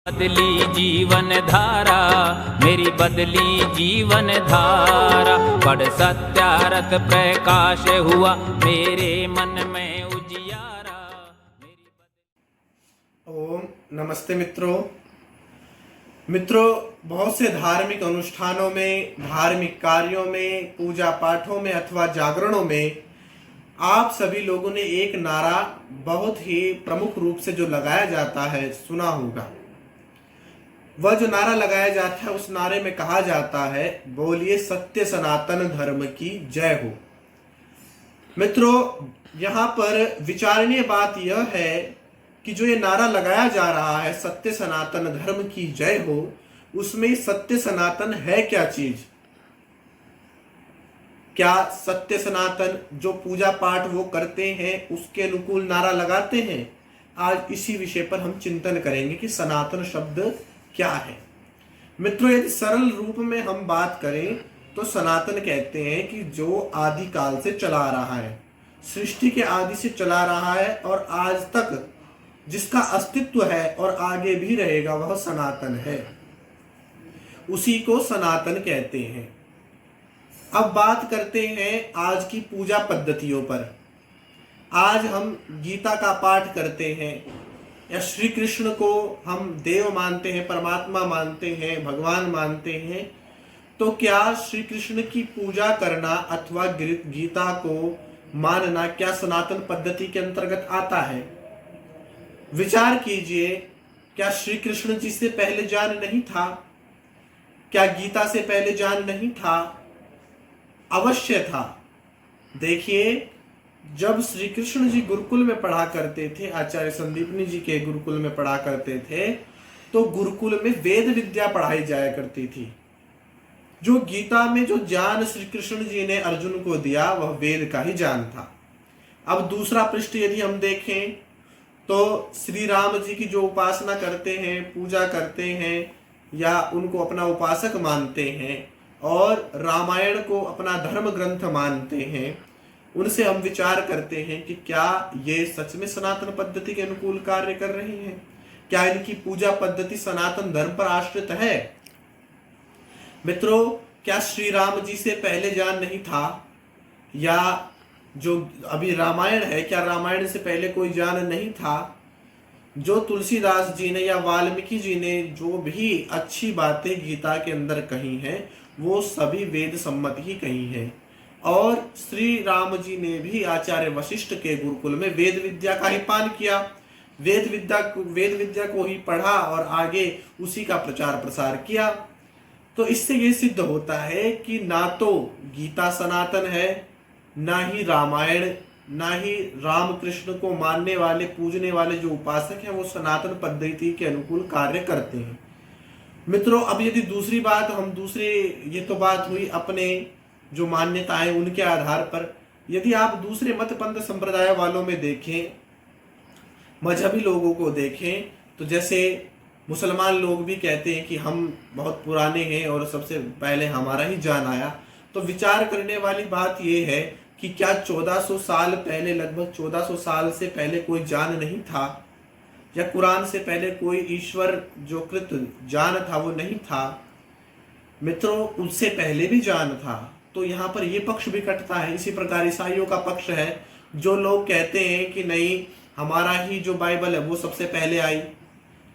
बदली जीवन धारा, मेरी बदली जीवन धारा। पढ़ सत्यारथ प्रकाश हुआ मेरे मन में उजियारा। ओम नमस्ते मित्रों। बहुत से धार्मिक अनुष्ठानों में, धार्मिक कार्यों में, पूजा पाठों में अथवा जागरणों में आप सभी लोगों ने एक नारा बहुत ही प्रमुख रूप से जो लगाया जाता है सुना होगा। वह जो नारा लगाया जाता है उस नारे में कहा जाता है, बोलिए सत्य सनातन धर्म की जय हो। मित्रों, यहाँ पर विचारणीय बात यह है कि जो ये नारा लगाया जा रहा है सत्य सनातन धर्म की जय हो, उसमें सत्य सनातन है क्या चीज? क्या सत्य सनातन जो पूजा पाठ वो करते हैं उसके अनुकूल नारा लगाते हैं? आज इसी विषय पर हम चिंतन करेंगे कि सनातन शब्द क्या है। मित्रों, यदि सरल रूप में हम बात करें तो सनातन कहते हैं कि जो आदि काल से चला आ रहा है, सृष्टि के आदि से चला रहा है और आज तक जिसका अस्तित्व है और आगे भी रहेगा वह सनातन है, उसी को सनातन कहते हैं। अब बात करते हैं आज की पूजा पद्धतियों पर। आज हम गीता का पाठ करते हैं या श्री कृष्ण को हम देव मानते हैं, परमात्मा मानते हैं, भगवान मानते हैं, तो क्या श्री कृष्ण की पूजा करना अथवा गीता को मानना क्या सनातन पद्धति के अंतर्गत आता है? विचार कीजिए, क्या श्री कृष्ण जी से पहले ज्ञान नहीं था? क्या गीता से पहले ज्ञान नहीं था? अवश्य था। देखिए, जब श्री कृष्ण जी गुरुकुल में पढ़ा करते थे, आचार्य संदीपनी जी के गुरुकुल में पढ़ा करते थे, तो गुरुकुल में वेद विद्या पढ़ाई जाया करती थी। जो गीता में जो ज्ञान श्री कृष्ण जी ने अर्जुन को दिया वह वेद का ही ज्ञान था। अब दूसरा पृष्ठ यदि हम देखें तो श्री राम जी की जो उपासना करते हैं, पूजा करते हैं या उनको अपना उपासक मानते हैं और रामायण को अपना धर्म ग्रंथ मानते हैं, उनसे हम विचार करते हैं कि क्या ये सच में सनातन पद्धति के अनुकूल कार्य कर रही हैं? क्या इनकी पूजा पद्धति सनातन धर्म पर आश्रित है? मित्रों, क्या श्री राम जी से पहले ज्ञान नहीं था? या जो अभी रामायण है, क्या रामायण से पहले कोई ज्ञान नहीं था? जो तुलसीदास जी ने या वाल्मीकि जी ने जो भी अच्छी बातें गीता के अंदर कही हैं वो सभी वेद सम्मत ही कही हैं। और श्री राम जी ने भी आचार्य वशिष्ठ के गुरुकुल में वेद विद्या का ही पान किया, वेद विद्या को ही पढ़ा और आगे उसी का प्रचार प्रसार किया। तो इससे ये सिद्ध होता है कि ना तो गीता सनातन है, ना ही रामायण, ना ही राम कृष्ण को मानने वाले, पूजने वाले जो उपासक हैं वो सनातन पद्धति के अनुकूल कार्य करते हैं। मित्रों, अब यदि दूसरी बात ये तो बात हुई अपने जो मान्यताएं उनके आधार पर। यदि आप दूसरे मत पंथ संप्रदाय वालों में देखें, मजहबी लोगों को देखें, तो जैसे मुसलमान लोग भी कहते हैं कि हम बहुत पुराने हैं और सबसे पहले हमारा ही जान आया। तो विचार करने वाली बात यह है कि क्या 1400 साल पहले, लगभग 1400 साल से पहले कोई जान नहीं था? या कुरान से पहले कोई ईश्वर जो कृत जान था वो नहीं था? मित्रों, उससे पहले भी जान था। तो यहाँ पर ये पक्ष भी कटता है। इसी प्रकार ईसाइयों का पक्ष है, जो लोग कहते हैं कि नहीं, हमारा ही जो बाइबल है वो सबसे पहले आई।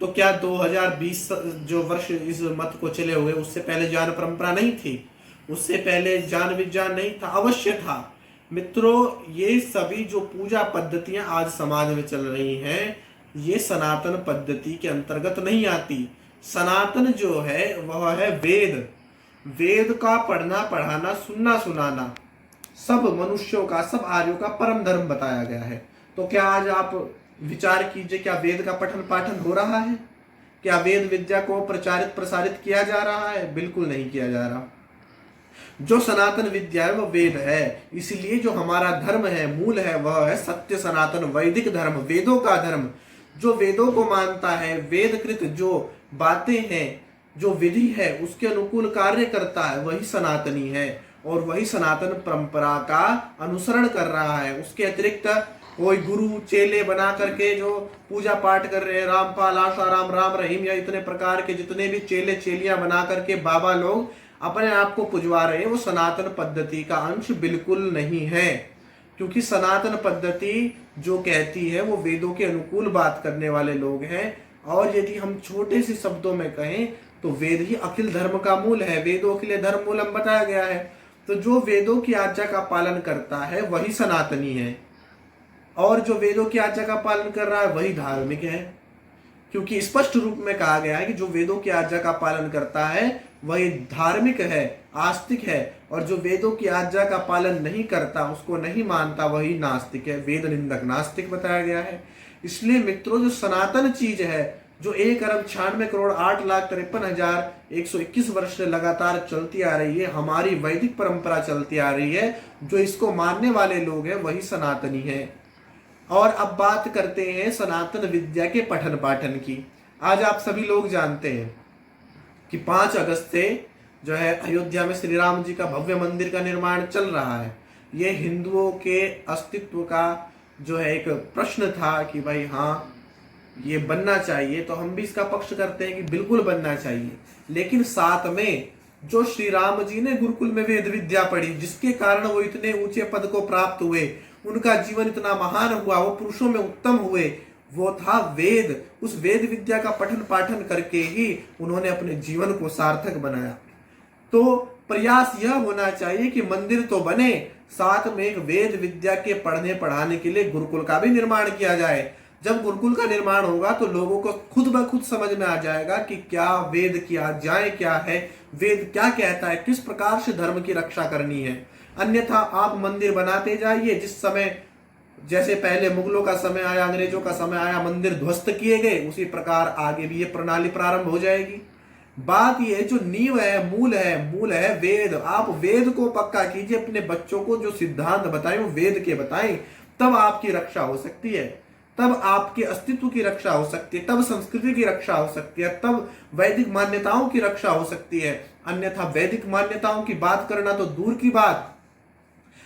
तो क्या 2020 जो वर्ष इस मत को चले हुए उससे पहले ज्ञान परंपरा नहीं थी? उससे पहले ज्ञान विज्ञान नहीं था? अवश्य था। मित्रों, ये सभी जो पूजा पद्धतियां आज समाज में चल रही हैं ये सनातन पद्धति के अंतर्गत नहीं आती। सनातन जो है वह है वेद का पढ़ना, पढ़ाना, सुनना, सुनाना, सब मनुष्यों का, सब आर्यों का परम धर्म बताया गया है। तो क्या आज आप विचार कीजिए, क्या वेद का पठन पाठन हो रहा है? क्या वेद विद्या को प्रचारित प्रसारित किया जा रहा है? बिल्कुल नहीं किया जा रहा। जो सनातन विद्या है वह वेद है। इसलिए जो हमारा धर्म है, मूल है, वह है सत्य सनातन वैदिक धर्म, वेदों का धर्म। जो वेदों को मानता है, वेदकृत जो बातें हैं, जो विधि है उसके अनुकूल कार्य करता है, वही सनातनी है और वही सनातन परंपरा का अनुसरण कर रहा है। उसके अतिरिक्त कोई गुरु चेले बना करके जो पूजा पाठ कर रहे हैं, रामपाल, आशाराम, राम रहीम या इतने प्रकार के जितने भी चेले चेलियां बना करके बाबा लोग अपने आप को पुजवा रहे हैं, वो सनातन पद्धति का अंश बिल्कुल नहीं है। क्योंकि सनातन पद्धति जो कहती है वो वेदों के अनुकूल बात करने वाले लोग हैं। और यदि हम छोटे से शब्दों में कहें तो वेद ही अखिल धर्म का मूल है। वेदों के लिए धर्म मूलम बताया गया है। तो जो वेदों की आज्ञा का पालन करता है वही सनातनी है, और जो वेदों की आज्ञा का पालन कर रहा है वही धार्मिक है। क्योंकि स्पष्ट रूप में कहा गया है कि जो वेदों की आज्ञा का पालन करता है वही धार्मिक है, आस्तिक है, और जो वेदों की आज्ञा का पालन नहीं करता, उसको नहीं मानता, वही नास्तिक है, वेद निंदक नास्तिक बताया गया है। इसलिए मित्रों, जो सनातन चीज है, जो 1,96,08,53,121 वर्ष से लगातार चलती आ रही है, हमारी वैदिक परंपरा चलती आ रही है, जो इसको मानने वाले लोग हैं वही सनातनी है। और अब बात करते हैं सनातन विद्या के पठन पाठन की। आज आप सभी लोग जानते हैं कि 5 अगस्त से जो है अयोध्या में श्री राम जी का भव्य मंदिर का निर्माण चल रहा है। ये हिंदुओं के अस्तित्व का जो है एक प्रश्न था कि भाई हाँ ये बनना चाहिए, तो हम भी इसका पक्ष करते हैं कि बिल्कुल बनना चाहिए। लेकिन साथ में जो श्री राम जी ने गुरुकुल में वेद विद्या पढ़ी, जिसके कारण वो इतने ऊंचे पद को प्राप्त हुए, उनका जीवन इतना महान हुआ, वो पुरुषों में उत्तम हुए, वो था वेद। उस वेद विद्या का पठन पाठन करके ही उन्होंने अपने जीवन को सार्थक बनाया। तो प्रयास यह होना चाहिए कि मंदिर तो बने, साथ में एक वेद विद्या के पढ़ने पढ़ाने के लिए गुरुकुल का भी निर्माण किया जाए। जब गुरुकुल का निर्माण होगा तो लोगों को खुद ब खुद समझ में आ जाएगा कि क्या वेद की आज्ञाएं क्या है, वेद क्या कहता है, किस प्रकार से धर्म की रक्षा करनी है। अन्यथा आप मंदिर बनाते जाइए, जिस समय जैसे पहले मुगलों का समय आया, अंग्रेजों का समय आया, मंदिर ध्वस्त किए गए, उसी प्रकार आगे भी ये प्रणाली प्रारंभ हो जाएगी। बात ये जो नींव है, मूल है वेद। आप वेद को पक्का कीजिए, अपने बच्चों को जो सिद्धांत बताएं वो वेद के बताएं, तब आपकी रक्षा हो सकती है, तब आपके अस्तित्व की रक्षा हो सकती है, तब संस्कृति की रक्षा हो सकती है, तब वैदिक मान्यताओं की रक्षा हो सकती है। अन्यथा वैदिक मान्यताओं की बात करना तो दूर की बात,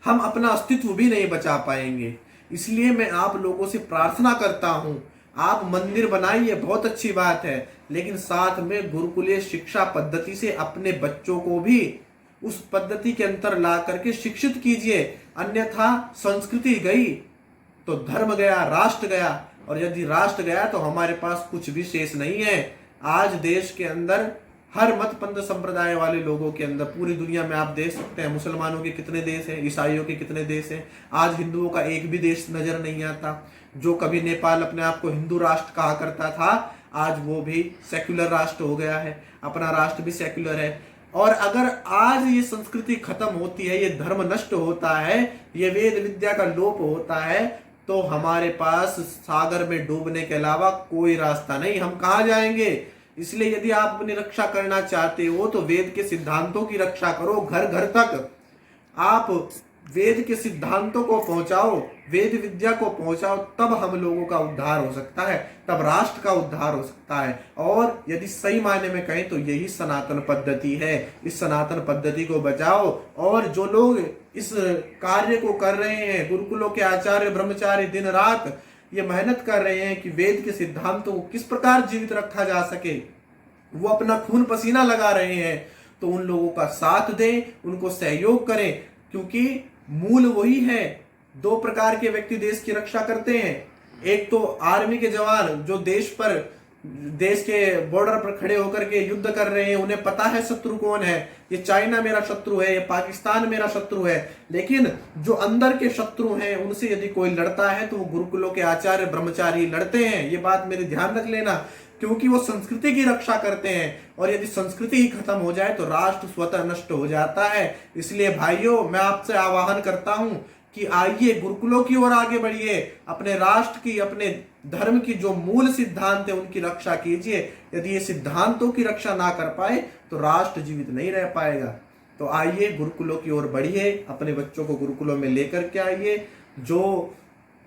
हम अपना अस्तित्व भी नहीं बचा पाएंगे। इसलिए मैं आप लोगों से प्रार्थना करता हूं, आप मंदिर बनाइए, बहुत अच्छी बात है, लेकिन साथ में गुरुकुलीय शिक्षा पद्धति से अपने बच्चों को भी उस पद्धति के अंतर ला करके शिक्षित कीजिए। अन्यथा संस्कृति गई तो धर्म गया, राष्ट्र गया, और यदि राष्ट्र गया तो हमारे पास कुछ भी शेष नहीं है। आज देश के अंदर हर मत पंथ संप्रदाय वाले लोगों के अंदर, पूरी दुनिया में आप देख सकते हैं, मुसलमानों के कितने देश हैं, ईसाइयों के कितने देश हैं। आज हिंदुओं का एक भी देश नजर नहीं आता। जो कभी नेपाल अपने आप को हिंदू राष्ट्र कहा करता था, आज वो भी सेक्युलर राष्ट्र हो गया है, अपना राष्ट्र भी सेक्युलर है। और अगर आज ये संस्कृति खत्म होती है, ये धर्म नष्ट होता है, ये वेद विद्या का लोप होता है, तो हमारे पास सागर में डूबने के अलावा कोई रास्ता नहीं, हम कहाँ जाएंगे। इसलिए यदि आप अपनी रक्षा करना चाहते हो तो वेद के सिद्धांतों की रक्षा करो, घर घर तक आप वेद के सिद्धांतों को पहुंचाओ, वेद विद्या को पहुंचाओ, तब हम लोगों का उद्धार हो सकता है, तब राष्ट्र का उद्धार हो सकता है। और यदि सही मायने में कहें तो यही सनातन पद्धति है। इस सनातन पद्धति को बचाओ। और जो लोग इस कार्य को कर रहे हैं, गुरुकुलों के आचार्य ब्रह्मचारी दिन रात ये मेहनत कर रहे हैं कि वेद के सिद्धांतों को किस प्रकार जीवित रखा जा सके, वो अपना खून पसीना लगा रहे हैं, तो उन लोगों का साथ दें, उनको सहयोग करें। क्योंकि मूल वही है। 2 प्रकार के व्यक्ति देश की रक्षा करते हैं। एक तो आर्मी के जवान जो देश के बॉर्डर पर खड़े होकर के युद्ध कर रहे हैं, उन्हें पता है शत्रु कौन है, ये चाइना मेरा शत्रु है, ये पाकिस्तान मेरा शत्रु है। लेकिन जो अंदर के शत्रु हैं, उनसे यदि कोई लड़ता है तो वो गुरुकुलों के आचार्य ब्रह्मचारी लड़ते हैं। ये बात मेरे ध्यान रख लेना, क्योंकि वो संस्कृति की रक्षा करते हैं। और यदि संस्कृति ही खत्म हो जाए तो राष्ट्र स्वतः नष्ट हो जाता है। इसलिए भाइयों, मैं आपसे आह्वान करता हूं कि आइए गुरुकुलों की ओर आगे बढ़िए, अपने राष्ट्र की, अपने धर्म की जो मूल सिद्धांत है उनकी रक्षा कीजिए। यदि ये सिद्धांतों की रक्षा ना कर पाए तो राष्ट्र जीवित नहीं रह पाएगा। तो आइए गुरुकुलों की ओर बढ़िए, अपने बच्चों को गुरुकुलों में लेकर के आइए। जो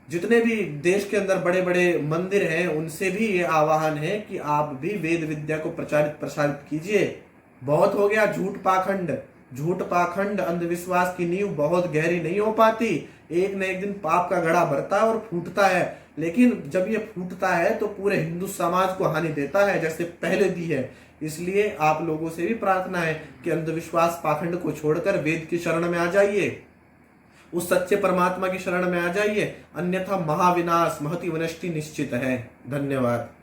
जितने भी देश के अंदर बड़े बड़े मंदिर हैं, उनसे भी ये आह्वान है कि आप भी वेद विद्या को प्रचारित प्रसारित कीजिए। बहुत हो गया झूठ पाखंड, झूठ, पाखंड, अंधविश्वास की नींव बहुत गहरी नहीं हो पाती। एक न एक दिन पाप का घड़ा भरता है और फूटता है, लेकिन जब ये फूटता है तो पूरे हिंदू समाज को हानि देता है, जैसे पहले दी है। इसलिए आप लोगों से भी प्रार्थना है कि अंधविश्वास, पाखंड को छोड़कर वेद की शरण में आ जाइए, उस सच्चे परमात्मा की शरण में आ जाइए, अन्यथा महाविनाश, महति विनष्टि निश्चित है। धन्यवाद।